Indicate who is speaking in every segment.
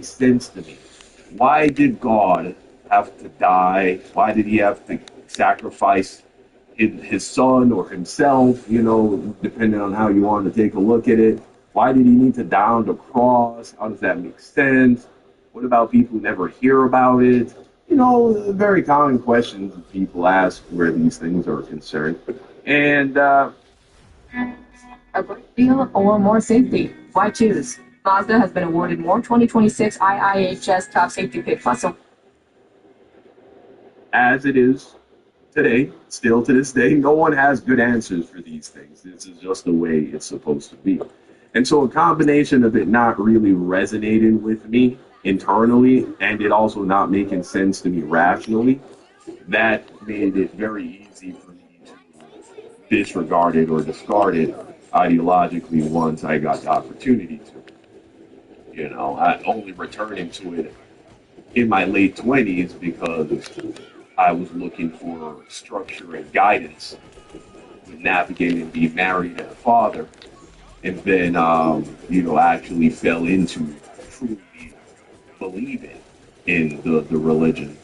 Speaker 1: sense to me. Why did God have to die? Why did he have to sacrifice his son or himself, depending on how you want to take a look at it? Why did he need to die on the cross? How does that make sense? What about people who never hear about it? Very common questions that people ask where these things are concerned. And
Speaker 2: A great deal or more safety? Why choose? Mazda has been awarded more 2026 IIHS Top Safety Pick. Plus,
Speaker 1: as it is today, still to this day, no one has good answers for these things. This is just the way it's supposed to be. And so a combination of it not really resonating with me internally and it also not making sense to me rationally, that made it very easy for me to disregard it or discard it ideologically once I got the opportunity to. I only returning to it in my late 20s because I was looking for structure and guidance with navigating being married and a father, and then actually fell into truly believing in the religion,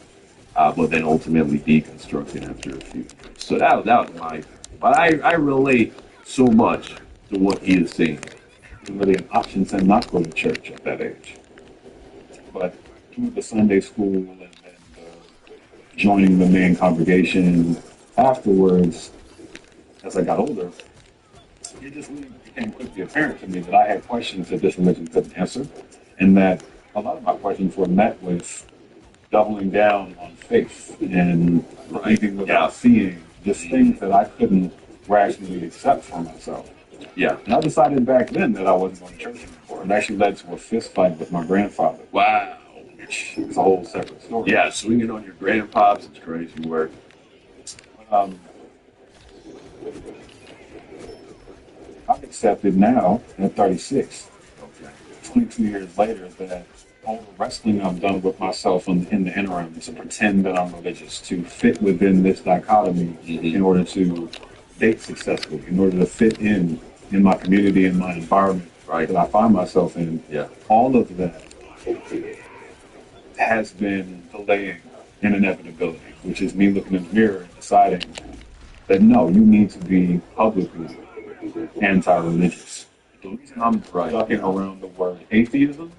Speaker 1: but then ultimately deconstructing after a few years. So that was my. But I relate so much to what he is saying.
Speaker 3: Really an option to not go to church at that age. But through the Sunday school and joining the main congregation afterwards, as I got older, it just really became quickly apparent to me that I had questions that this religion couldn't answer, and that a lot of my questions were met with doubling down on faith and believing without seeing, just things that I couldn't rationally accept for myself.
Speaker 1: Yeah.
Speaker 3: And I decided back then that I wasn't going to church anymore. It actually led to a fist fight with my grandfather.
Speaker 1: Wow.
Speaker 3: It's a whole separate story.
Speaker 1: Yeah, swinging on your grandpops, it's crazy work.
Speaker 3: Um, I've accepted now at 36,
Speaker 1: Okay.
Speaker 3: 22 years later, that all the wrestling I've done with myself in the interim to pretend that I'm religious, to fit within this dichotomy in order to date successfully, in order to fit in my community and my environment that I find myself in.
Speaker 1: Yeah.
Speaker 3: All of that has been delaying an inevitability, which is me looking in the mirror and deciding that no, you need to be publicly anti-religious. The reason I'm talking around the word atheism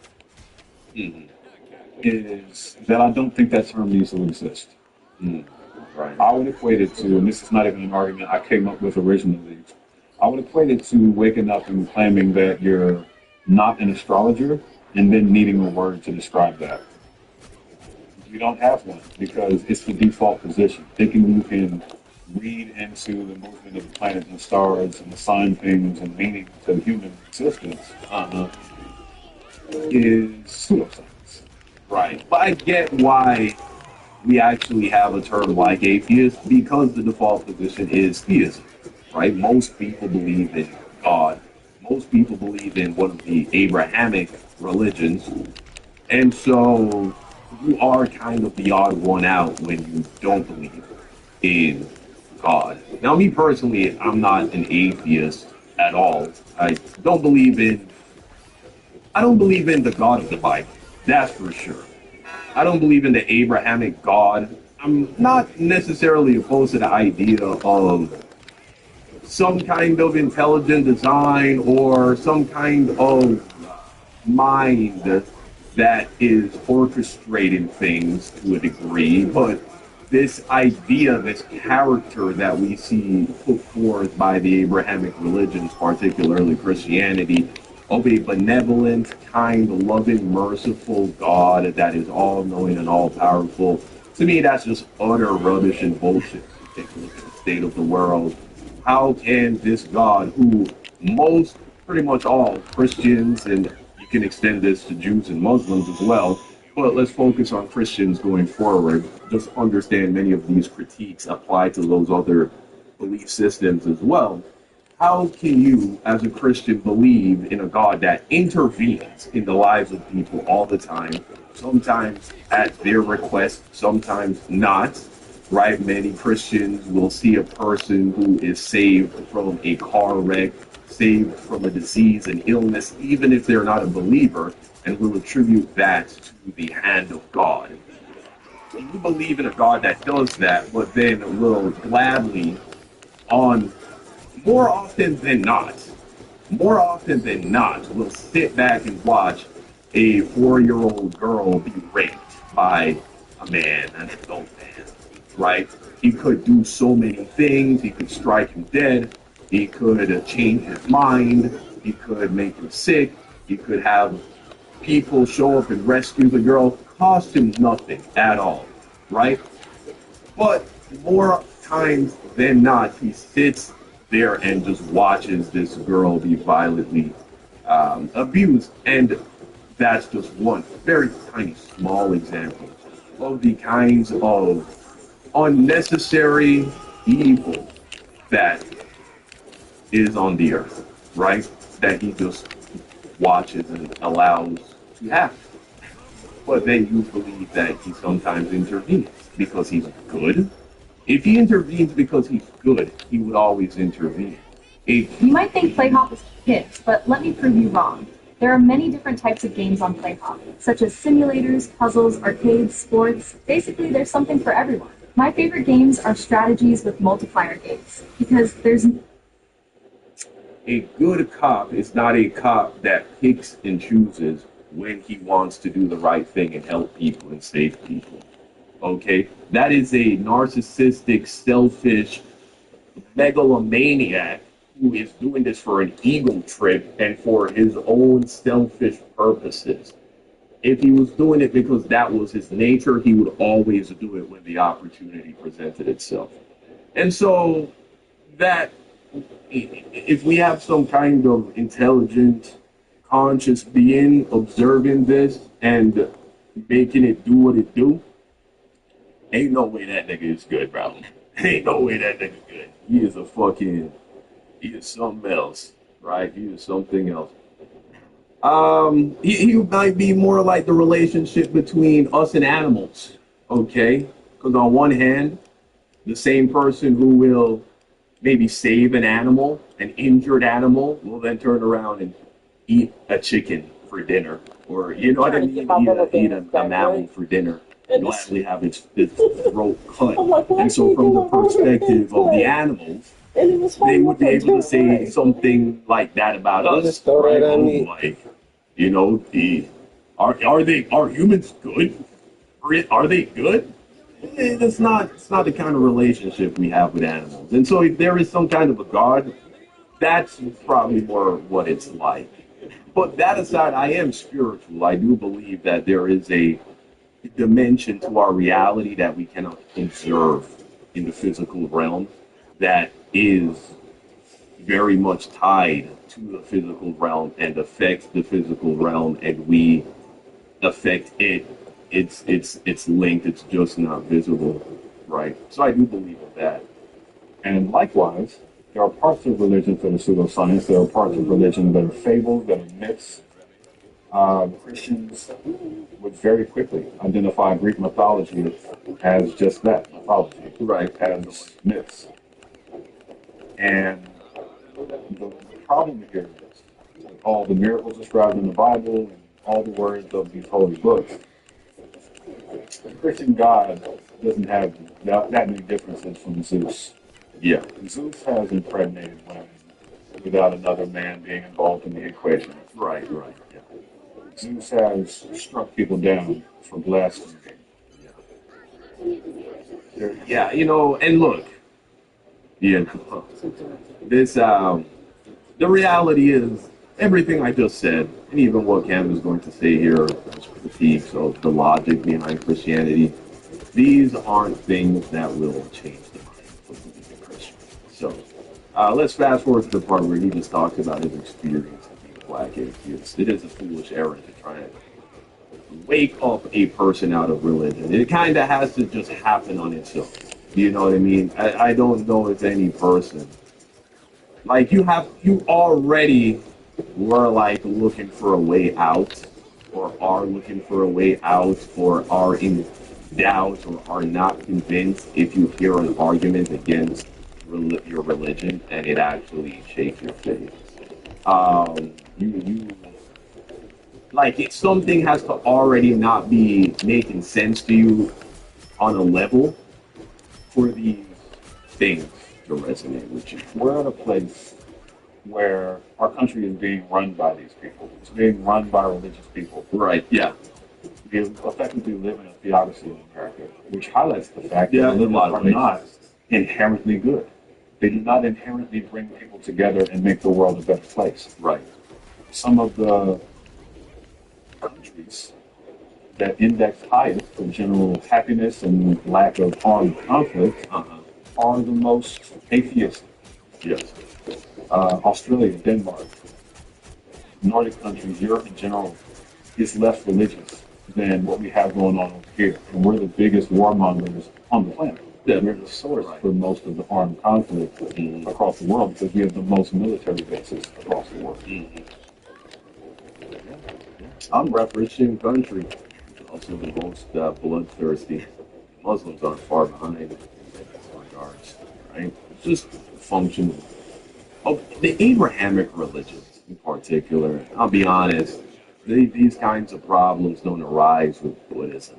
Speaker 3: is that I don't think that term needs to exist.
Speaker 1: Right.
Speaker 3: I would equate it to, and this is not even an argument I came up with originally, I would equate it to waking up and claiming that you're not an astrologer and then needing a word to describe that. You don't have one because it's the default position. Thinking you can read into the movement of the planets and stars and assign things and meaning to human existence is pseudoscience.
Speaker 1: Right. But I get why we actually have a term like atheist because the default position is theism, right? Most people believe in God. Most people believe in one of the Abrahamic religions. And so you are kind of the odd one out when you don't believe in God. Now, me personally, I'm not an atheist at all. I don't believe in the God of the Bible. That's for sure. I don't believe in the Abrahamic God. I'm not necessarily opposed to the idea of some kind of intelligent design or some kind of mind that is orchestrating things to a degree, but this idea, this character that we see put forth by the Abrahamic religions, particularly Christianity, of a benevolent, kind, loving, merciful God that is all-knowing and all-powerful. To me, that's just utter rubbish and bullshit. Take a look at the state of the world. How can this God, who pretty much all Christians, and you can extend this to Jews and Muslims as well, but let's focus on Christians going forward. Just understand many of these critiques apply to those other belief systems as well. How can you, as a Christian, believe in a God that intervenes in the lives of people all the time, sometimes at their request, sometimes not, right? Many Christians will see a person who is saved from a car wreck, saved from a disease and illness, even if they're not a believer, and will attribute that to the hand of God. You believe in a God that does that, but then will gladly, on more often than not, more often than not, will sit back and watch a 4-year-old girl be raped by a man, an adult man, right? He could do so many things. He could strike him dead. He could change his mind. He could make him sick. He could have people show up and rescue the girl. Cost him nothing at all, right? But more times than not, he sits there and just watches this girl be violently abused. And that's just one very tiny, small example of the kinds of unnecessary evil that is on the earth, right? That he just watches and allows to happen. But then you believe that he sometimes intervenes because he's good. If he intervenes because he's good, he would always intervene. If
Speaker 2: You might think Playhop is for kids, but let me prove you wrong. There are many different types of games on Playhop, such as simulators, puzzles, arcades, sports. Basically, there's something for everyone. My favorite games are strategies with multiplier games, because there's
Speaker 1: a good cop is not a cop that picks and chooses when he wants to do the right thing and help people and save people. Okay? That is a narcissistic, selfish megalomaniac who is doing this for an ego trip and for his own selfish purposes. If he was doing it because that was his nature, he would always do it when the opportunity presented itself. And so that if we have some kind of intelligent, conscious being observing this and making it do what it do, ain't no way that nigga is good, bro. Ain't no way that nigga good. He is something else, right? He is something else. He might be more like the relationship between us and animals, okay? Because on one hand, the same person who will maybe save an animal, an injured animal, will then turn around and eat a chicken for dinner, or you know what I mean, eat a mammal for dinner, gladly have its throat cut. And so, from the perspective of the animals, they would be able to say something like that about us, right? Oh, like, you know, are humans good? Are they good? It's not the kind of relationship we have with animals. And so if there is some kind of a God, that's probably more what it's like. But that aside, I am spiritual. I do believe that there is a dimension to our reality that we cannot observe in the physical realm that is very much tied to the physical realm and affects the physical realm, and we affect it. It's linked. It's just not visible, right? So I do believe in that.
Speaker 3: And likewise, there are parts of religion that are pseudoscience. There are parts of religion that are fables, that are myths. Christians would very quickly identify Greek mythology as just that, mythology,
Speaker 1: Right.
Speaker 3: as myths. And the problem here is with all the miracles described in the Bible and all the words of these holy books, the Christian God doesn't have that many differences from Zeus.
Speaker 1: Yeah.
Speaker 3: Zeus has impregnated women without another man being involved in the equation.
Speaker 1: Right. Yeah.
Speaker 3: Zeus has struck people down for blasphemy.
Speaker 1: Yeah. And look, this the reality is everything I just said, and even what Cam is going to say here, as critiques of the logic behind Christianity. These aren't things that will change the mind of the Christian. So let's fast forward to the part where he just talks about his experience of being a black atheist. It is a foolish error to try and wake up a person out of religion. It kind of has to just happen on its own. You know what I mean? I don't know if any person, like you already were like looking for a way out, or are looking for a way out, or are in doubt or are not convinced if you hear an argument against your religion and it actually shakes your faith. You like it, something has to already not be making sense to you on a level for these things to resonate with you.
Speaker 3: We're at a place where our country is being run by these people. It's being run by religious people.
Speaker 1: Right? Yeah.
Speaker 3: We effectively live in a theocracy in America, which highlights the fact
Speaker 1: Yeah,
Speaker 3: that
Speaker 1: in a
Speaker 3: religions
Speaker 1: lot
Speaker 3: are
Speaker 1: of ways.
Speaker 3: not inherently good. They do not inherently bring people together and make the world a better place.
Speaker 1: Right.
Speaker 3: Some of the countries that index highest for general happiness and lack of armed conflict
Speaker 1: Uh-huh.
Speaker 3: are the most atheistic.
Speaker 1: Yes.
Speaker 3: Australia, Denmark, Nordic countries, Europe in general, is less religious than what we have going on over here. And we're the biggest warmongers on the planet.
Speaker 1: Yeah.
Speaker 3: We're the source
Speaker 1: Right.
Speaker 3: for most of the armed conflict across the world because we have the most military bases across the world.
Speaker 1: I'm referencing country. Also the most bloodthirsty. Muslims aren't far behind in this regards, right? It's just a function of the Abrahamic religions in particular. I'll be honest, these kinds of problems don't arise with Buddhism.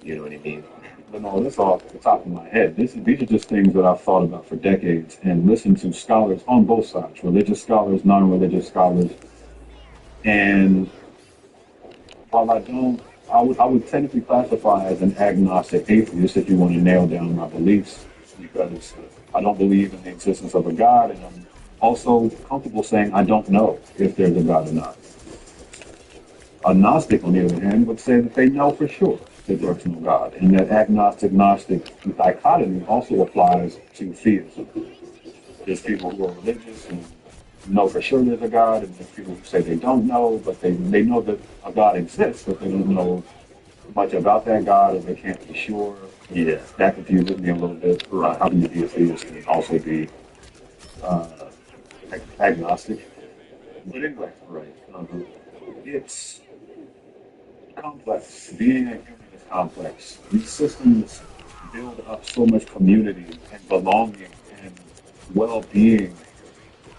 Speaker 1: You know what I mean?
Speaker 3: But no, that's off the top of my head. These are just things that I've thought about for decades and listened to scholars on both sides, religious scholars, non-religious scholars. And while I would technically classify as an agnostic atheist if you want to nail down my beliefs, because I don't believe in the existence of a God, and I'm also comfortable saying I don't know if there's a God or not. A Gnostic, on the other hand, would say that they know for sure that there's no God, and that agnostic-Gnostic dichotomy also applies to theism. There's people who are religious and know for sure there's a God, and there's people who say they don't know, but they know that a God exists, but they don't know much about that God, or they can't be sure.
Speaker 1: Yeah.
Speaker 3: That confuses me a little bit.
Speaker 1: Right.
Speaker 3: How can you be a theist and also be uh, agnostic? But anyway,
Speaker 1: Right.
Speaker 3: it's complex. Being a human is complex. These systems build up so much community and belonging and well-being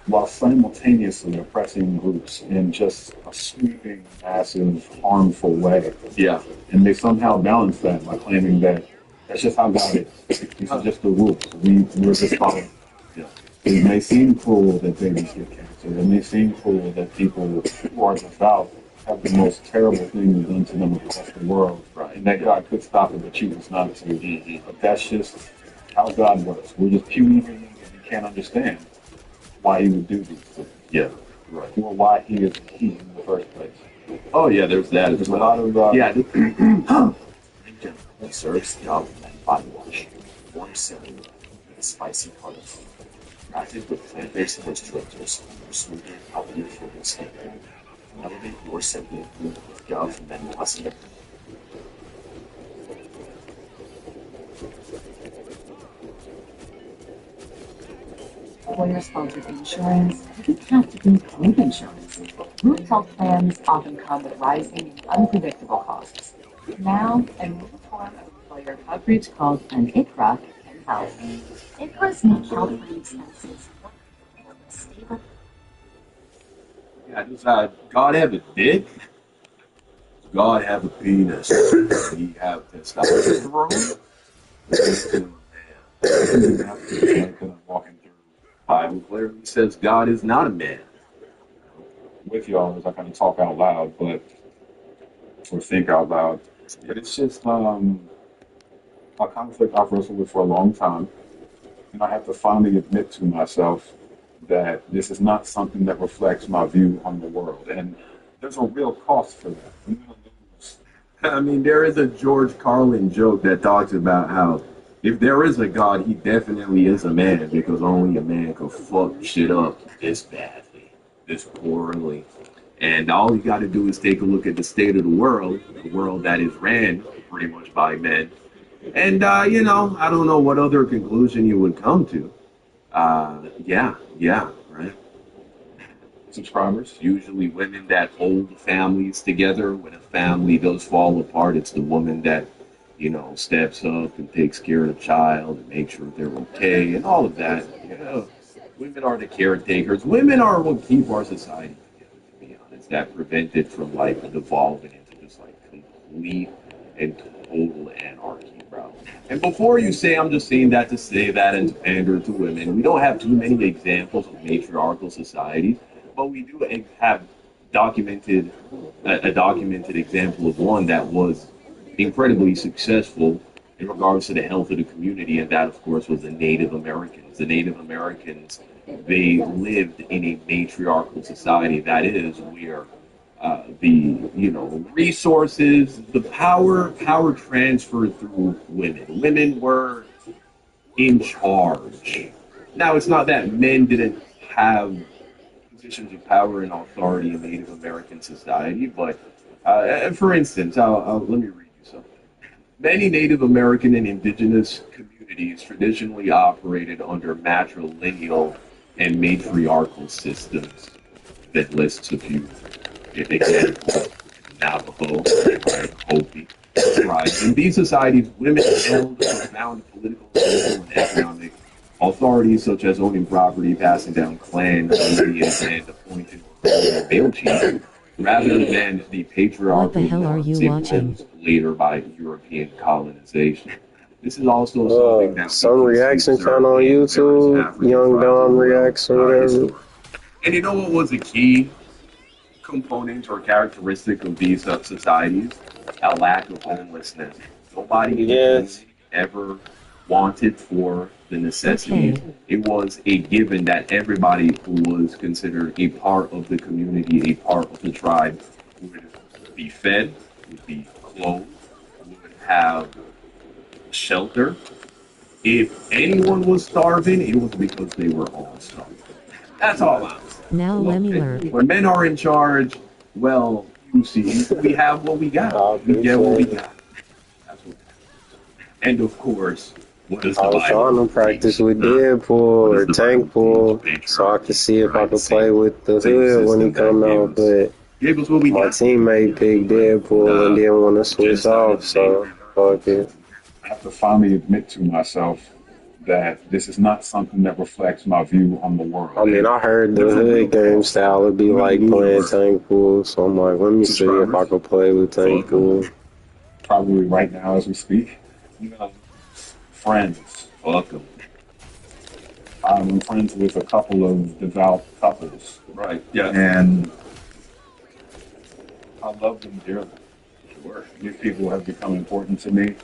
Speaker 3: while simultaneously oppressing groups in just a sweeping, massive, harmful way.
Speaker 1: Yeah.
Speaker 3: And they somehow balance that by claiming that that's just how God is. These are just the rules. We're just following.
Speaker 1: Yeah.
Speaker 3: It may seem cruel that babies get cancer. It may seem cruel that people who are devout have the most terrible things done to them across the world.
Speaker 1: Right.
Speaker 3: And that God could stop it, but chooses not to. But that's just how God works. We're just puny humans and we can't understand why he would do these things.
Speaker 1: Yeah. Right.
Speaker 3: Or why he is he in the first place.
Speaker 1: Oh yeah, there's that as
Speaker 3: There's a
Speaker 1: well.
Speaker 3: lot of
Speaker 1: Yeah.
Speaker 4: It serves the and body wash, warm cinnamon, and spicy colors. Crafted with plant-based moisturizers for smoother, healthier food and skin. Elevate your scented food with Dove Men Plus.
Speaker 5: Employer-sponsored insurance doesn't have to be group insurance. Group health plans often come with rising and unpredictable costs. Now, a new form of employer coverage called an ICHRA can help. ICHRAs make health-free expenses stable.
Speaker 1: Yeah, does God have a dick? Does God have a penis? Does he have testosterone?
Speaker 3: like walking through
Speaker 1: Bible clearly says God is not a man.
Speaker 3: with y'all as I kind of talk out loud, or think out loud. But it's just a conflict I've wrestled with for a long time. And I have to finally admit to myself that this is not something that reflects my view on the world. And there's a real cost for that. I'm going to lose.
Speaker 1: I mean, there is a George Carlin joke that talks about how if there is a God, he definitely is a man because only a man could fuck shit up this badly, this poorly. And all you got to do is take a look at the state of the world that is ran pretty much by men. And, I don't know what other conclusion you would come to. Yeah, right.
Speaker 3: Subscribers.
Speaker 1: Usually women that hold families together. When a family does fall apart, it's the woman that steps up and takes care of the child and makes sure they're okay and all of that. Women are the caretakers. Women are what keep our society together, to be honest. That prevent it from like devolving into just like complete and total anarchy, bro. And before you say I'm just saying that to say that and to pander to women, we don't have too many examples of matriarchal societies, but we do have documented a documented example of one that was incredibly successful in regards to the health of the community, and that, of course, was the Native Americans. The Native Americans, they lived in a matriarchal society. That is where the resources, the power transferred through women. Women were in charge. Now, it's not that men didn't have positions of power and authority in Native American society, but for instance, let me read you something. Many Native American and indigenous communities traditionally operated under matrilineal and matriarchal systems. That lists a few examples. Navajo, Hopi, tribes. In these societies, women held profound political, social, and economic authorities, such as owning property, passing down clan lineage, and appointing male chiefs, rather than the patriarchal
Speaker 6: What the hell are you watching?
Speaker 1: later by European colonization. This is also something that
Speaker 7: some reaction channel on YouTube, Young Dom reacts or whatever.
Speaker 1: And you know what was a key component or characteristic of these societies? A lack of homelessness. Nobody ever wanted for the necessities.
Speaker 6: Okay.
Speaker 1: It was a given that everybody who was considered a part of the community, a part of the tribe, would be fed, would be clothed, would have shelter. If anyone was starving, it was because they were all starving. That's all I'm saying.
Speaker 6: Now let me learn.
Speaker 1: When men are in charge, well, you see, we have what we got. We get what we got. That's what. And of course, what does the
Speaker 7: I was
Speaker 1: Bible
Speaker 7: trying to practice with
Speaker 1: teach?
Speaker 7: Deadpool or Tankpool so I could see if I could play with the hood when he come out, but my teammate picked Deadpool and didn't want to switch off, so fuck it.
Speaker 3: I have to finally admit to myself that this is not something that reflects my view on the world.
Speaker 7: I mean, I heard the hood game style would be like playing Tankpool, so I'm like, let me see if I could play with Tankpool.
Speaker 3: Probably right now as we speak. Friends.
Speaker 1: Welcome.
Speaker 3: I'm friends with a couple of devout couples.
Speaker 1: Right. Yeah.
Speaker 3: And I love them dearly.
Speaker 1: Sure.
Speaker 3: These people have become important to me.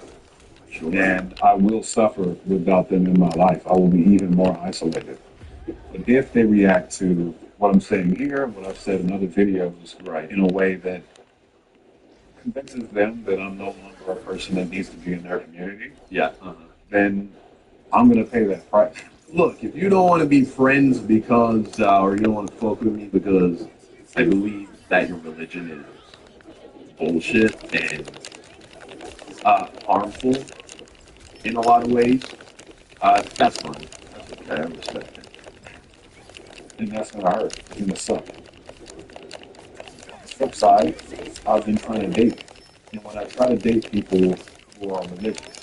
Speaker 1: Sure.
Speaker 3: And I will suffer without them in my life. I will be even more isolated. But if they react to what I'm saying here, what I've said in other videos,
Speaker 1: Right.
Speaker 3: in a way that convinces them that I'm no longer a person that needs to be in their community,
Speaker 1: Yeah.
Speaker 3: then I'm going to pay that price.
Speaker 1: Look, if you don't want to be friends because, or you don't want to fuck with me because I believe that your religion is bullshit and harmful in a lot of ways, that's fine. That's okay. I respect it.
Speaker 3: And that's going to hurt. It's going to suck. On the flip side, I've been trying to date. And when I try to date people who are religious,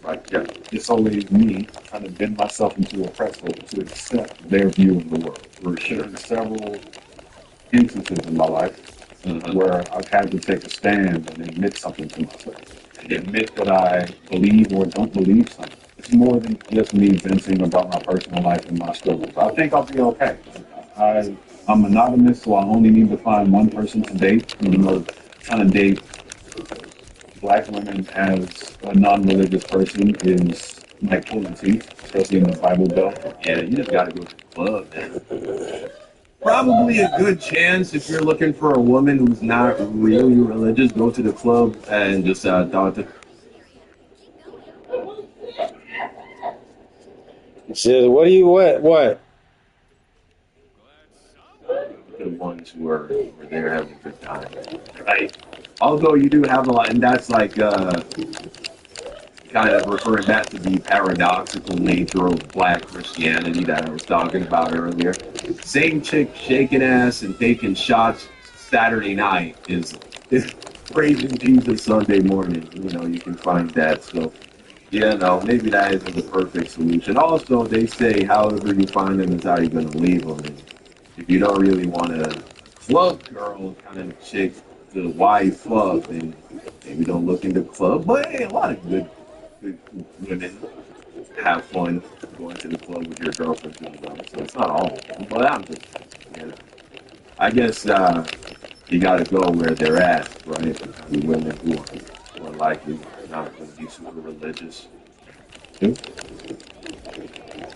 Speaker 1: Right. Yeah.
Speaker 3: it's always me trying to bend myself into a pretzel to accept their view of the world.
Speaker 1: For sure.
Speaker 3: There's several instances in my life where I've had to take a stand and admit something to myself. Admit that I believe or don't believe something. It's more than just me venting about my personal life and my struggles. I think I'll be okay. I'm monogamous, so I only need to find one person to date. Trying to date Black women as a non-religious person is like pulling teeth, especially in the Bible Belt.
Speaker 1: Yeah, you just gotta go to the club, man. Probably a good chance if you're looking for a woman who's not really religious, go to the club and just talk to
Speaker 7: Shit, what?
Speaker 1: the ones who are there having a good time. Right. Although you do have a lot, and that's like kind of referring back to the paradoxical nature of Black Christianity that I was talking about earlier. Same chick shaking ass and taking shots Saturday night is praising Jesus Sunday morning. You can find that. So, maybe that isn't the perfect solution. Also, they say, however you find them is how you're going to leave them. And if you don't really want a club girl kind of chick to wife up, then maybe don't look into club. But hey, a lot of good women have fun going to the club with your girlfriend too, though. So it's not all. But you know, I guess you got to go where they're at, right? The women who are likely not going to be super religious.
Speaker 3: Too.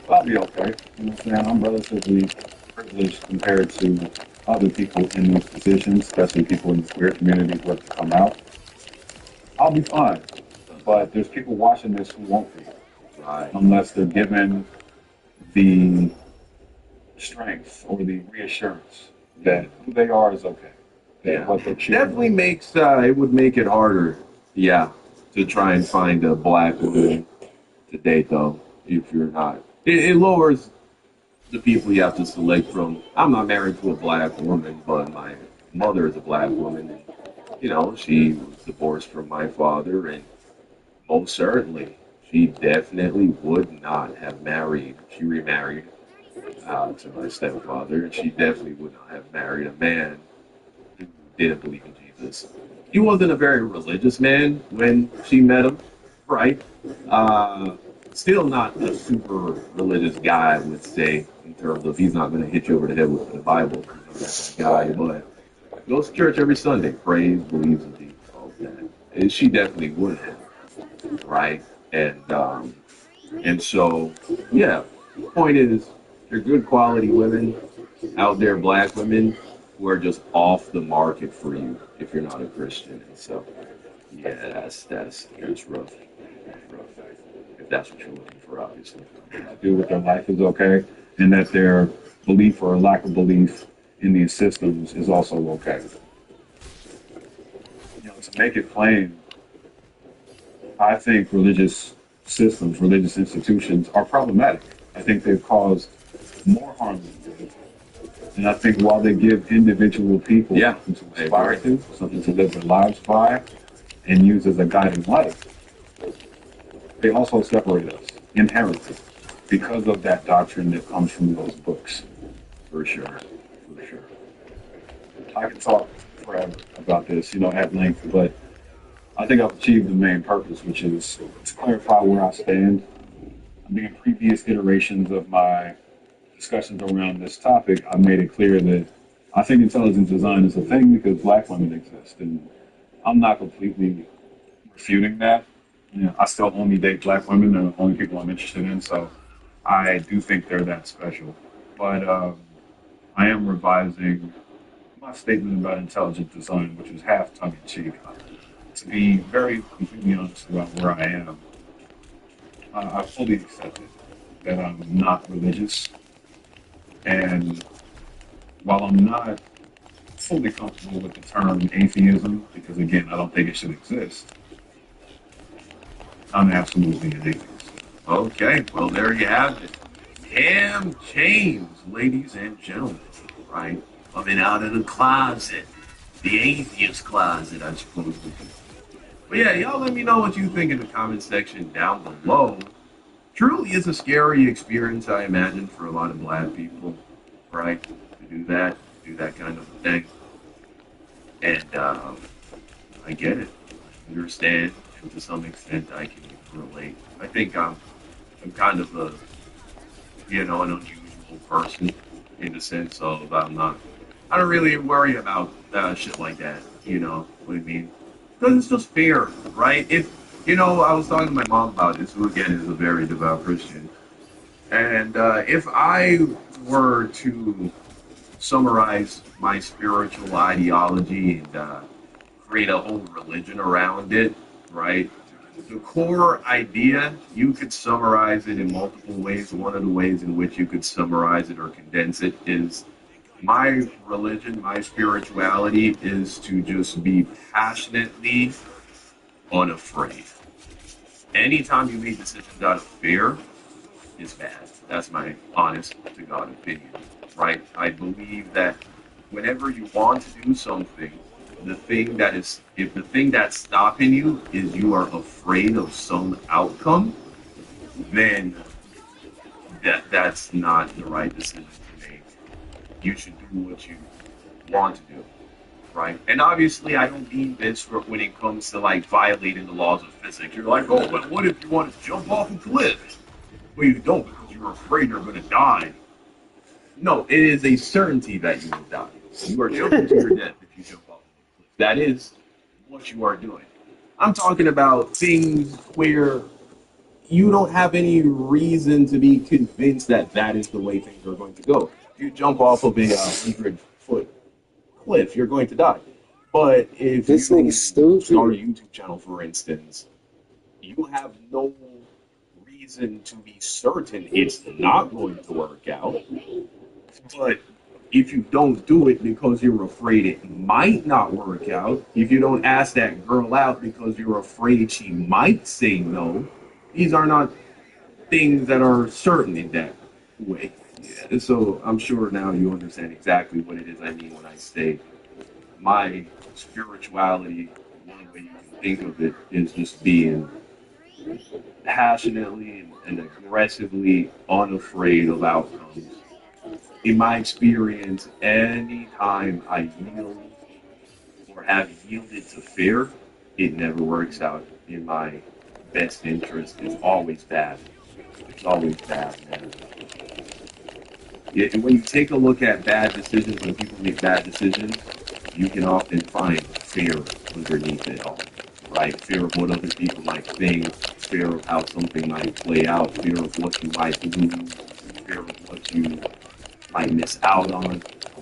Speaker 3: I'll be okay. You know what I'm saying? I'm relatively privileged compared to other people in these positions, especially people in the queer community who have to come out. I'll be fine. But there's people watching this who won't be,
Speaker 1: Right.
Speaker 3: unless they're given the strength or the reassurance that who they are is okay. That what they're choosing.
Speaker 1: Definitely makes it would make it harder, yeah, to try and find a black woman to date though. If you're not, it lowers the people you have to select from. I'm not married to a black woman, but my mother is a black woman, and she was divorced from my father, and most certainly she definitely would not have married. She remarried to my stepfather, and she definitely would not have married a man who didn't believe in Jesus. He wasn't a very religious man when she met him, right? Uh, Still not a super religious guy, I would say, in terms of he's not going to hit you over the head with the Bible. He's not that guy, but goes to church every Sunday, prays, believes in Jesus, all of that. And she definitely would have, right? And so, yeah, point is, they're good quality women out there, black women, who are just off the market for you if you're not a Christian. And so, yeah, that's rough. Rough. If that's what you're looking for, obviously.
Speaker 3: Do with their life is okay, and that their belief or lack of belief in these systems is also okay. To make it plain, I think religious systems, religious institutions are problematic. I think they've caused more harm than good. And I think while they give individual people something to aspire to, something to live their lives by, and use as a guiding light, they also separate us inherently because of that doctrine that comes from those books.
Speaker 1: For sure. For sure.
Speaker 3: I can talk forever about this, at length, but I think I've achieved the main purpose, which is to clarify where I stand. I think in previous iterations of my discussions around this topic, I made it clear that I think intelligent design is a thing because black women exist, and I'm not completely refuting that. I still only date black women; they're the only people I'm interested in, so I do think they're that special. But I am revising my statement about intelligent design, which is half tongue-in-cheek. To be very completely honest about where I am, I fully accepted that I'm not religious, and while I'm not fully comfortable with the term atheism, because again, I don't think it should exist, I'm absolutely an atheist.
Speaker 1: Okay, well, there you have it. Cam James, ladies and gentlemen, right? Coming out of the closet, the atheist closet, I suppose we could. But yeah, y'all let me know what you think in the comment section down below. Truly is a scary experience, I imagine, for a lot of black people, right? To do that kind of thing. And I get it. I understand, and to some extent, I can relate. I think I'm kind of an unusual person in the sense of I don't really worry about shit like that. You know what I mean? Because it's just fair, right? I was talking to my mom about this, who again is a very devout Christian, and if I were to summarize my spiritual ideology and create a whole religion around it, right? The core idea, you could summarize it in multiple ways. One of the ways in which you could summarize it or condense it is my religion, my spirituality is to just be passionately unafraid. Anytime you make decisions out of fear, is bad. That's my honest to God opinion, right? I believe that whenever you want to do something, if the thing that's stopping you is you are afraid of some outcome, then that's not the right decision to make. You should do what you want to do, right? And obviously, I don't mean this when it comes to like violating the laws of physics. You're like, oh, but what if you want to jump off a cliff? Well, you don't because you're afraid you're going to die. No, it is a certainty that you will die. You are jumping to your death if you jump off a cliff. That is what you are doing. I'm talking about things where you don't have any reason to be convinced that that is the way things are going to go. If you jump off of a 100-foot cliff, you're going to die. But if
Speaker 7: This
Speaker 1: you
Speaker 7: nigga's stupid.
Speaker 1: start a YouTube channel, for instance, you have no reason to be certain it's not going to work out. But if you don't do it because you're afraid it might not work out, if you don't ask that girl out because you're afraid she might say no, these are not things that are certain in that way. Yeah, so I'm sure now you understand exactly what it is I mean when I say my spirituality, one way you can think of it, is just being passionately and aggressively unafraid of outcomes. In my experience, any time I yield or have yielded to fear, it never works out in my best interest. It's always bad. It's always bad, man. Yeah, and when you take a look at bad decisions, when people make bad decisions, you can often find fear underneath it all, right? Fear of what other people might think, fear of how something might play out, fear of what you might lose, fear of what you might miss out on. A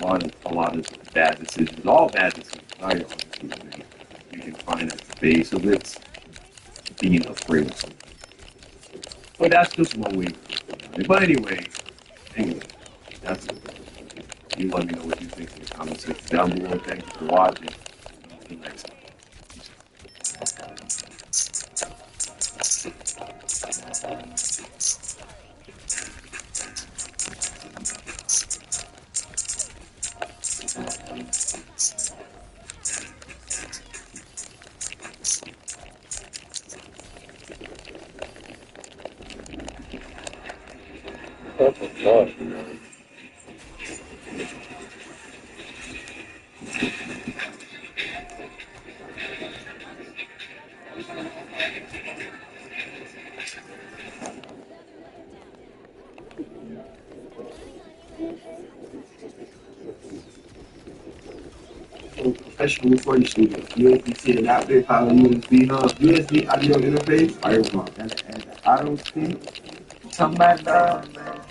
Speaker 1: lot of bad decisions, all bad decisions, I honestly think you can find at the base of it being afraid of something. But that's just one way. But anyway, that's it. You let me know what you think in the comments section down below. Thank you for watching. Until next time. Professional recording studio. USB sitting out there, power USB, USB audio interface. I don't see. Somebody down, man.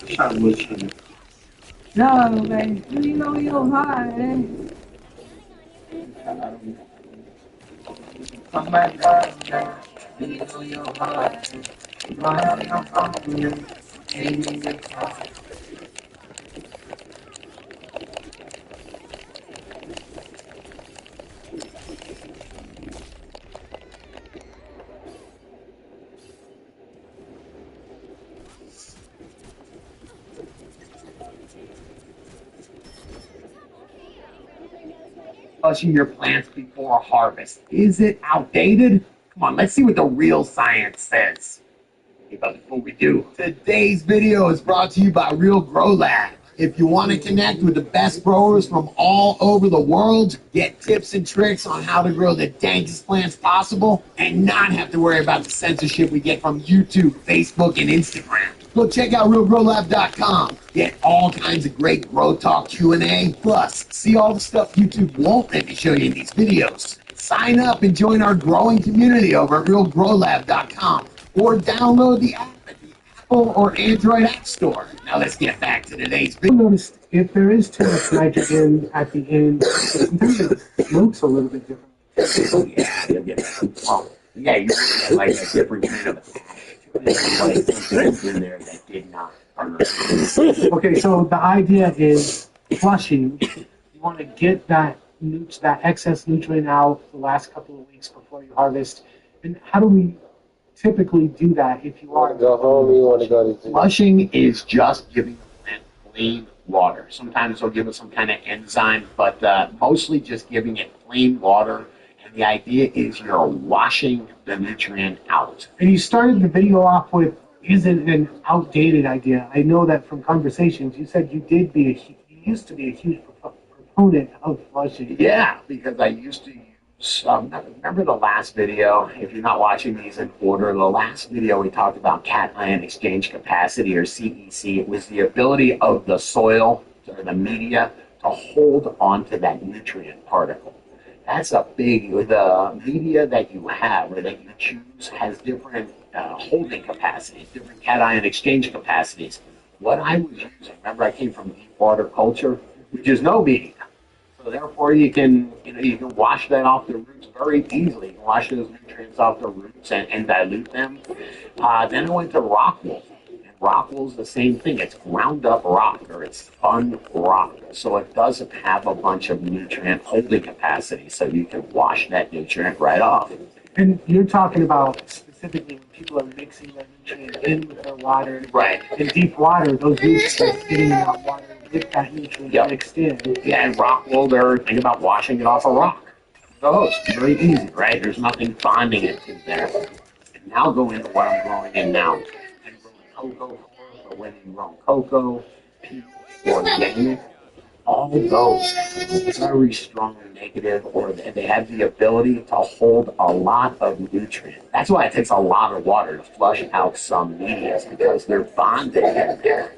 Speaker 1: Shot with you. No, man. You know you're high, man. Somebody down, man. You know you're high. Flushing your plants before harvest. Is it outdated? Come on, let's see what the real science says. But before we do, today's video is brought to you by Real Grow Lab. If you want to connect with the best growers from all over the world, get tips and tricks on how to grow the dankest plants possible, and not have to worry about the censorship we get from YouTube, Facebook, and Instagram. Go check out realgrowlab.com. Get all kinds of great Grow Talk Q&A. Plus, see all the stuff YouTube won't let me show you in these videos. Sign up and join our growing community over at realgrowlab.com. Or download the app at the Apple or Android App Store. Now let's get back to today's video.
Speaker 8: Notice if there is too much nitrogen at the end, sometimes it looks a little bit different.
Speaker 4: Oh yeah, you'll get that. Oh, yeah, you get like a different kind of like something in there that did not burn.
Speaker 8: Okay, so the idea is flushing. You want to get that excess nutrient out the last couple of weeks before you harvest. And how do we typically do that if you are
Speaker 7: Go home, you want to go to gym.
Speaker 9: Flushing is just giving the plain water. Sometimes they'll give it some kind of enzyme, but mostly just giving it plain water. And the idea is you're washing the nutrient out.
Speaker 8: And you started the video off with, is it an outdated idea? I know that from conversations, you said you used to be a huge proponent of flushing.
Speaker 9: Yeah, because I used to use, remember the last video, if you're not watching these in order, the last video we talked about cation exchange capacity, or CEC. It was the ability of the soil or the media to hold onto that nutrient particle. That's a big, the media that you have or that you choose has different holding capacities, different cation exchange capacities. What I was using, remember I came from deep water culture, which is no media. So therefore you can wash that off the roots very easily. You can wash those nutrients off the roots and dilute them. Then I went to rock wool. And rock wool is the same thing. It's ground up rock, or it's spun rock. So it doesn't have a bunch of nutrient holding capacity. So you can wash that nutrient right off.
Speaker 8: And you're talking about specifically when people are mixing their nutrient in with their water.
Speaker 9: Right.
Speaker 8: In deep water, those roots are getting in that water with that nutrient mixed in.
Speaker 9: Yeah, and rock wool, think about washing it off a rock. Those, very easy, right? There's nothing bonding it to there. And now go into what I'm growing in now. I'm growing cocoa, or whether you grow cocoa, peat, or organic, all those have very strong negative, or they have the ability to hold a lot of nutrient. That's why it takes a lot of water to flush out some medias, because they're bonded in there.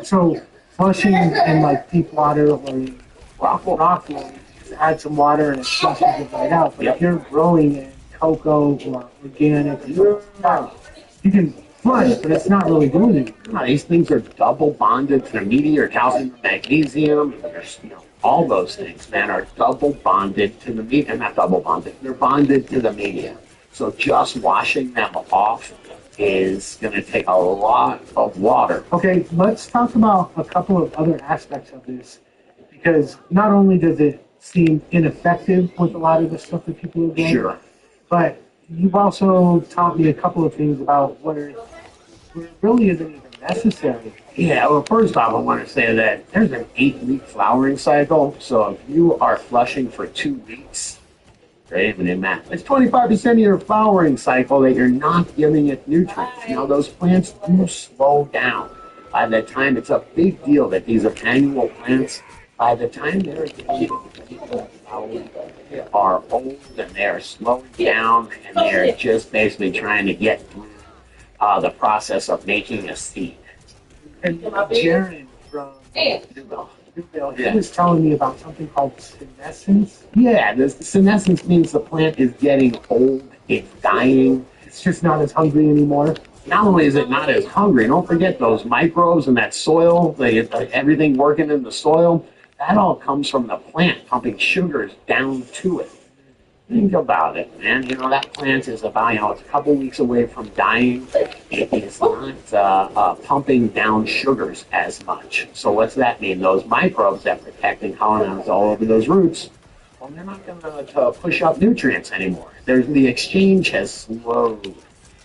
Speaker 8: So flushing in like deep water or rock wool, just add some water and it flushes it right out. But if you're growing in cocoa or organic, you can flush, but it's not really doing anything.
Speaker 9: No, these things are double bonded to the media, or calcium and magnesium. All those things, man, are double bonded to the media. Not double bonded, they're bonded to the media. So just washing them off is going to take a lot of water.
Speaker 8: Okay, let's talk about a couple of other aspects of this, because not only does it seem ineffective with a lot of the stuff that people are doing,
Speaker 9: Sure.
Speaker 8: but you've also taught me a couple of things about where it really isn't even necessary.
Speaker 9: Yeah, well, first off, I want to say that there's an 8-week flowering cycle. So if you are flushing for 2 weeks, right, even in math, it's 25% of your flowering cycle that you're not giving it nutrients. Now, those plants do slow down. By the time, it's a big deal that these are annual plants. By the time they're flowering, they are old and they're slowing down, and they're just basically trying to get through the process of making a seed.
Speaker 8: And Jaron from Newville, he was telling me about something called senescence.
Speaker 9: Yeah, the senescence means the plant is getting old, it's dying.
Speaker 8: It's just not as hungry anymore.
Speaker 9: Not only is it not as hungry, don't forget those microbes in that soil, everything working in the soil, that all comes from the plant pumping sugars down to it. Think about it, man. That plant is about, it's a couple weeks away from dying. It is not pumping down sugars as much. So what's that mean? Those microbes that protect and colonize all over those roots, well, they're not going to push up nutrients anymore. The exchange has slowed.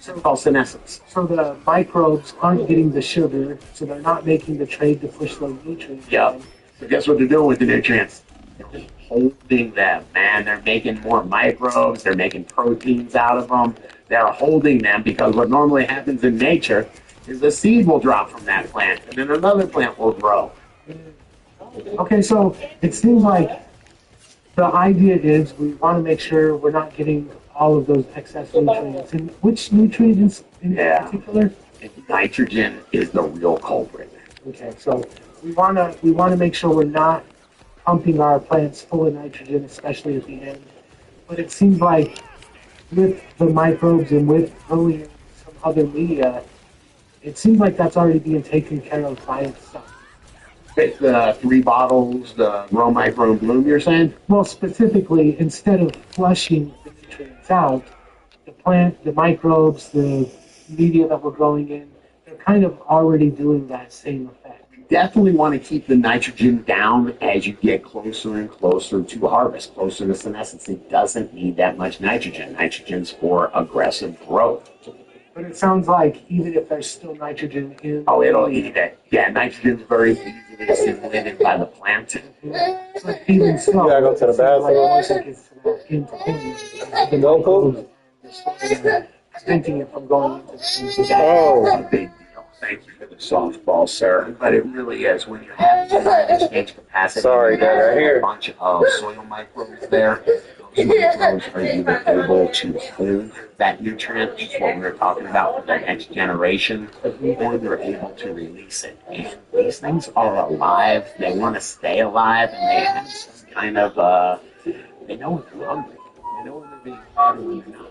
Speaker 9: So it's called senescence.
Speaker 8: So the microbes aren't getting the sugar, so they're not making the trade to push those nutrients.
Speaker 9: Yep. So guess what they're doing with the nutrients? They're just holding them, man. They're making more microbes. They're making proteins out of them. They're holding them, because what normally happens in nature is the seed will drop from that plant, and then another plant will grow.
Speaker 8: Okay, so it seems like the idea is we want to make sure we're not getting all of those excess nutrients. And which nutrients in particular?
Speaker 9: Nitrogen is the real culprit.
Speaker 8: Okay, so we want to make sure we're not pumping our plants full of nitrogen, especially at the end. But it seems like with the microbes and with throwing in some other media, it seems like that's already being taken care of by itself.
Speaker 9: With the 3 bottles, the Grow Micro and Bloom, you're saying?
Speaker 8: Well, specifically, instead of flushing the nutrients out, the plant, the microbes, the media that we're growing in, they're kind of already doing that same effect.
Speaker 9: Definitely want to keep the nitrogen down as you get closer and closer to harvest, closer to senescence. It doesn't need that much nitrogen. Nitrogen's for aggressive growth.
Speaker 8: But it sounds like even if there's still nitrogen in
Speaker 9: Oh, it'll eat it. Yeah, nitrogen's very easily assimilated by the plant.
Speaker 8: so even still,
Speaker 7: You gotta go to the
Speaker 8: it seems like
Speaker 7: bathroom.
Speaker 8: once it gets to that into the
Speaker 7: No, Cool?
Speaker 8: microbes and the soil, preventing it from going into the things
Speaker 7: Oh.
Speaker 9: A big deal. Thank you for the softball, sir. But it really is. When you have the ion exchange capacity,
Speaker 7: Sorry, Dad, I hear
Speaker 9: a
Speaker 7: it.
Speaker 9: bunch of soil microbes there. Those microbes are either able to hold that nutrient, which is what we were talking about for the next generation, or they're able to release it. And these things are alive. They want to stay alive, and they have some kind of, they know when they're hungry. They know when they're being fed and when they're not.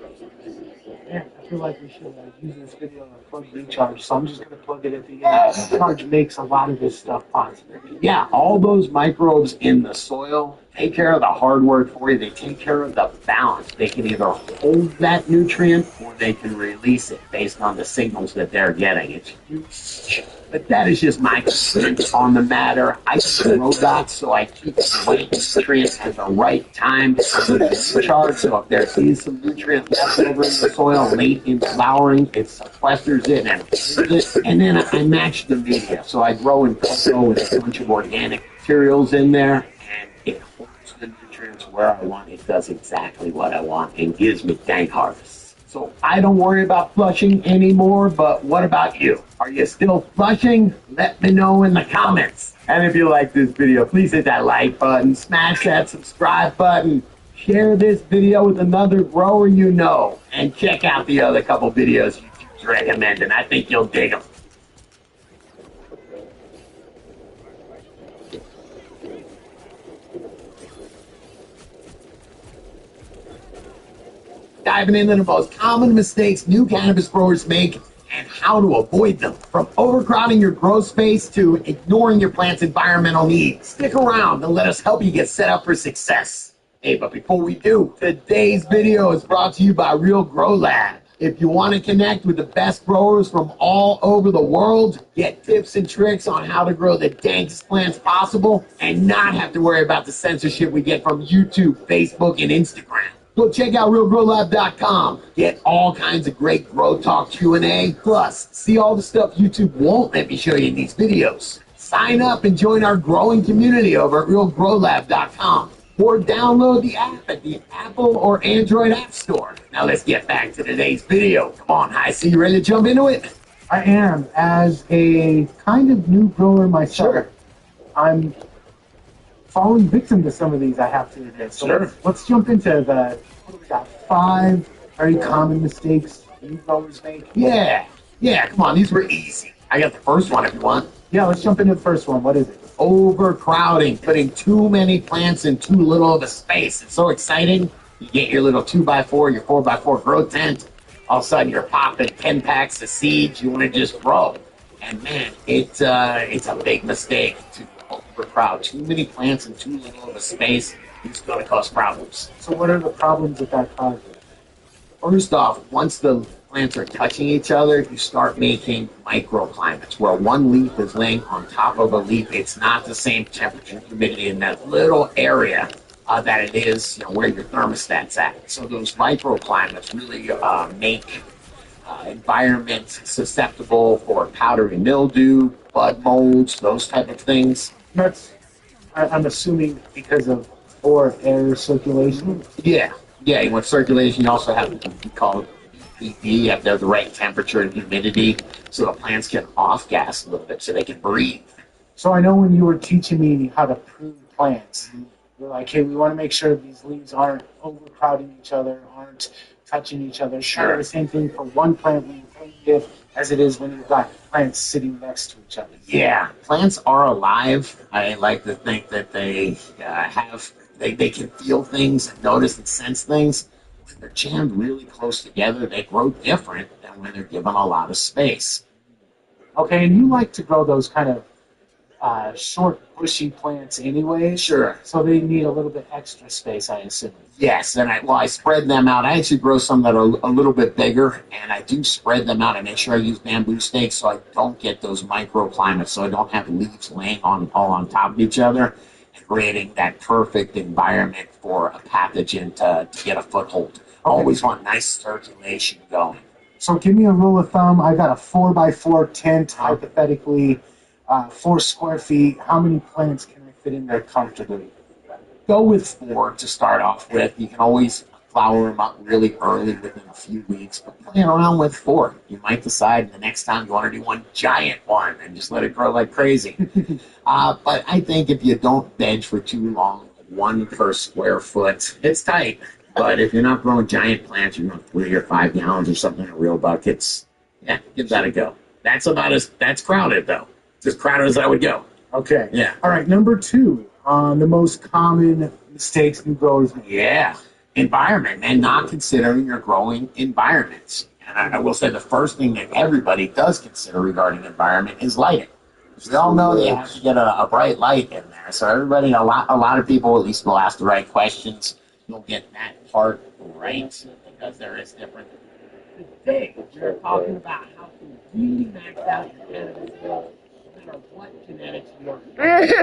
Speaker 8: Yeah, I feel like we should use this video to plug recharge, so I'm just going to plug it at the end. Recharge makes a lot of this stuff possible.
Speaker 9: Yeah, all those microbes in the soil take care of the hard work for you. They take care of the balance. They can either hold that nutrient or they can release it based on the signals that they're getting. It's huge. But that is just my stance on the matter. I grow dots, so I keep the right nutrients at the right time to recharge. So if there is some nutrient left over in the soil late in flowering, it sequesters it and holds it. And then I match the media. So I grow in cocoa with a bunch of organic materials in there, and it holds the nutrients where I want. It does exactly what I want and gives me dank harvests. So I don't worry about flushing anymore, but what about you? Are you still flushing? Let me know in the comments. And if you like this video, please hit that like button, smash that subscribe button, share this video with another grower you know, and check out the other couple videos YouTube's recommending. I think you'll dig them. Diving into the most common mistakes new cannabis growers make and how to avoid them. From overcrowding your grow space to ignoring your plant's environmental needs. Stick around and let us help you get set up for success. Hey, but before we do, today's video is brought to you by Real Grow Lab. If you want to connect with the best growers from all over the world, get tips and tricks on how to grow the dankest plants possible, and not have to worry about the censorship we get from YouTube, Facebook, and Instagram. Go check out realgrowlab.com. Get all kinds of great Grow Talk Q&A. Plus, see all the stuff YouTube won't let me show you in these videos. Sign up and join our growing community over at realgrowlab.com. Or download the app at the Apple or Android App Store. Now let's get back to today's video. Come on, Hi-C, you ready to jump into it?
Speaker 8: I am. As a kind of new grower myself,
Speaker 9: Sure.
Speaker 8: I'm falling victim to some of these, I have to admit. So
Speaker 9: Sure.
Speaker 8: let's jump into the what do we got, 5 very common mistakes new growers make.
Speaker 9: Yeah, come on, these were easy. I got the first one if you want.
Speaker 8: Yeah, let's jump into the first one. What is it?
Speaker 9: Overcrowding, putting too many plants in too little of a space. It's so exciting. You get your little 2x4, your 4x4 grow tent. All of a sudden, you're popping 10 packs of seeds. You want to just grow. And man, it's a big mistake to overcrowd. Too many plants in too little of a space. It's going to cause problems.
Speaker 8: So what are the problems with that causes?
Speaker 9: First off, once the plants are touching each other, you start making microclimates where one leaf is laying on top of a leaf. It's not the same temperature and humidity in that little area that it is, where your thermostat's at. So those microclimates really make environment susceptible for powdery mildew, bud molds, those type of things.
Speaker 8: I'm assuming because of poor air circulation.
Speaker 9: Yeah. With circulation, you also have what we call BPD. You have to have the right temperature and humidity so the plants can off-gas a little bit so they can breathe.
Speaker 8: So I know when you were teaching me how to prune plants, you're like, hey, we want to make sure these leaves aren't overcrowding each other, aren't touching each other. It's kind of the same thing for one plant when you prune it as it is when you've got plants sitting next to each other.
Speaker 9: Yeah, plants are alive. I like to think that they they can feel things and notice and sense things. When they're jammed really close together, they grow different than when they're given a lot of space.
Speaker 8: Okay, and you like to grow those kind of short, bushy plants anyway.
Speaker 9: Sure.
Speaker 8: So they need a little bit extra space, I assume.
Speaker 9: Yes, and I spread them out. I actually grow some that are a little bit bigger, and I do spread them out. I make sure I use bamboo stakes so I don't get those microclimates, so I don't have leaves laying all on top of each other, and creating that perfect environment for a pathogen to get a foothold. Always want nice circulation going.
Speaker 8: So give me a rule of thumb. I got a 4x4 tent, hypothetically, 4 square feet. How many plants can I fit in there comfortably?
Speaker 9: Go with 4 to start off with. You can always flower them up really early within a few weeks, but playing around with 4. You might decide the next time you want to do one giant one and just let it grow like crazy. But I think if you don't veg for too long, 1 per square foot, it's tight. But if you're not growing giant plants, you're growing 3 or 5 gallons or something in real buckets, yeah, give that a go. That's that's crowded though. It's as crowded as I would go.
Speaker 8: Okay.
Speaker 9: Yeah.
Speaker 8: All right. Number 2 on the most common mistakes new growers make.
Speaker 9: Yeah. Environment and not considering your growing environments. And I will say the first thing that everybody does consider regarding environment is lighting. We all know they have to get a bright light in there. So everybody, a lot of people at least will ask the right questions. You'll get that part right because there is different. Today, we're talking about how to really max out your genetics, no matter what genetics you're time to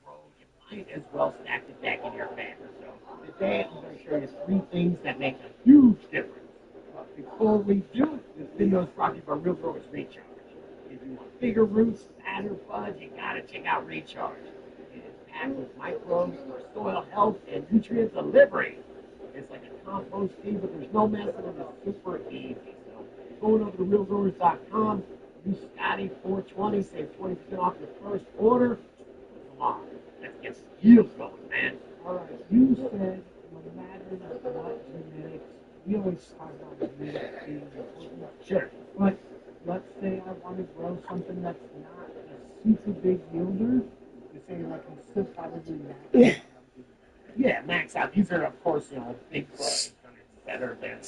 Speaker 9: grow, you might as well stack the deck in your favor. So today, I'm going to show you 3 things that make a huge difference. But before we do, this video is brought to you by Real Growers Recharge. If you want bigger roots, fatter buds, you got to check out Recharge. It is packed with microbes for soil health and nutrient delivery. It's like a compost tea, but there's no messing, and it's super easy. So going over to realgrowers.com, use Scotty420, save 20% off your first order. Come on, let's get some yields going, man.
Speaker 8: All right. You said no matter what genetics, we always talk about genetics being important.
Speaker 9: Sure.
Speaker 8: But let's say I want to grow something that's not a super big yielder. You say like a still probably max.
Speaker 9: Yeah, max out. These are, of course, big buds. Better than.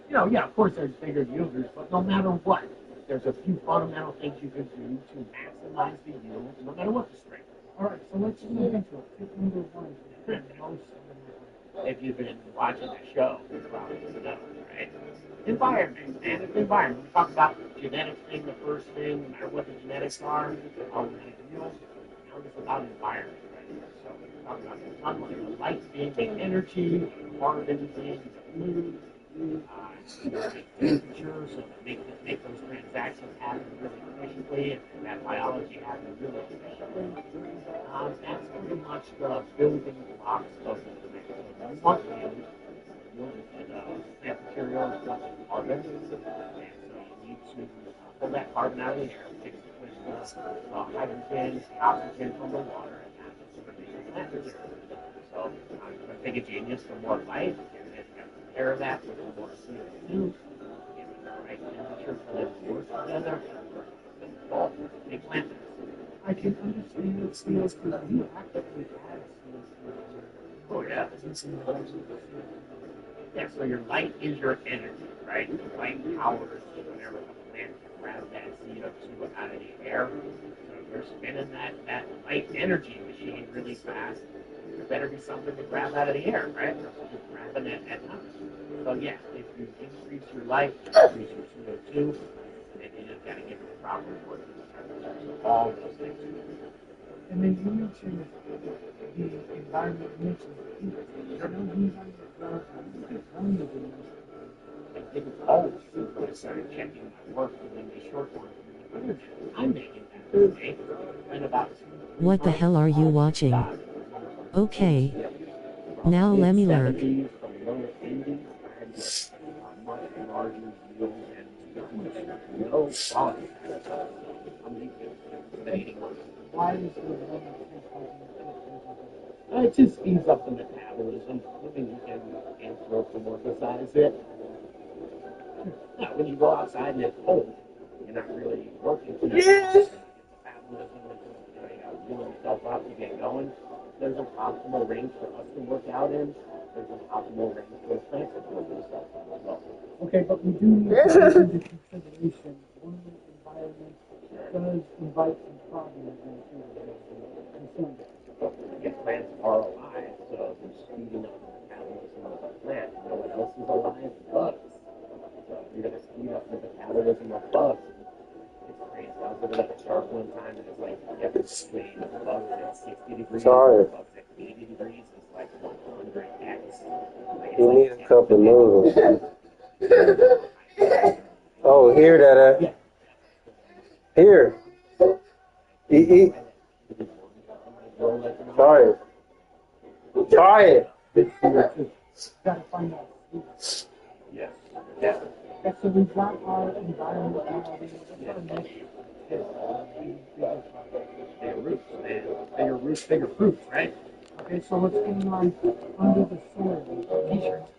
Speaker 9: Yeah, of course there's bigger users, but no matter what, there's a few fundamental things you can do to maximize the yield, no matter what the strain.
Speaker 8: All right, so let's move into it. Tip number 1.
Speaker 9: If you've been watching the show, you probably know, right? Environment, man, it's environment. We talk about genetics being the first thing, no matter what the genetics are, how we're going to yield. Now it's about environment, right? So we talk about the sunlight, the light being the energy, the carbon being the food, temperature, so to make those transactions happen really efficiently and that biology happen really efficiently. That's pretty much the building blocks of the connection. You want to use plant material as much as carbon, and so you need to pull that carbon out of the air, mix it with the hydrogen, the oxygen from the water, and that's going to make the plant material. So I'm going to take a genius for more light, and then compare that with more CO2, give it the right temperature for them to work together, and bulk a plant.
Speaker 8: I can understand the CO2. You actively add CO2.
Speaker 9: Oh, yeah. Yeah, so your light is your energy, right? The light powers whenever the plant can grab that CO2 out of the air. So if you're spinning that light energy machine really fast, there better be something to grab out of the air, right? So you're grabbing it at nothing. So yeah, if you increase your light, increase your CO2, then you just got to give it the proper work. So all those things.
Speaker 8: And then you mentioned the environment, you mentioned heat. I know you
Speaker 9: It was always true when I started checking my work within the short one. I'm making that today in about
Speaker 6: What the hell are you watching? Okay. Now let me lurk.
Speaker 8: why is
Speaker 9: It just speeds up the metabolism. I mean, you can anthropomorphize it. Now, when you go outside and it's cold, you're not really working too much. Metabolism, you got to warm yourself up to get going. There's an optimal range for us to work out in. There's an optimal range for plants to warm themselves up as well.
Speaker 8: Okay, but we do need to take into consideration one environment does invite some problems into consumer.
Speaker 9: Yes, plants are alive, so they're speeding up the metabolism of the plant. You know what else is alive? Bugs. So if you're going to speed up the metabolism of bugs, it's crazy. I was looking at the chart one time, and it's like the difference between bugs at 60 degrees and bugs at 80 degrees is like 100x. Like
Speaker 7: You need a cup of noodles. Oh, here, Dada. Here. Eat. Try it. Try it.
Speaker 8: Gotta find out.
Speaker 9: Yeah.
Speaker 8: That's so we've got our environment now.
Speaker 9: Bigger roots, bigger roots, bigger fruits, right?
Speaker 8: Okay, so what's going on under the soil?
Speaker 9: T-shirts.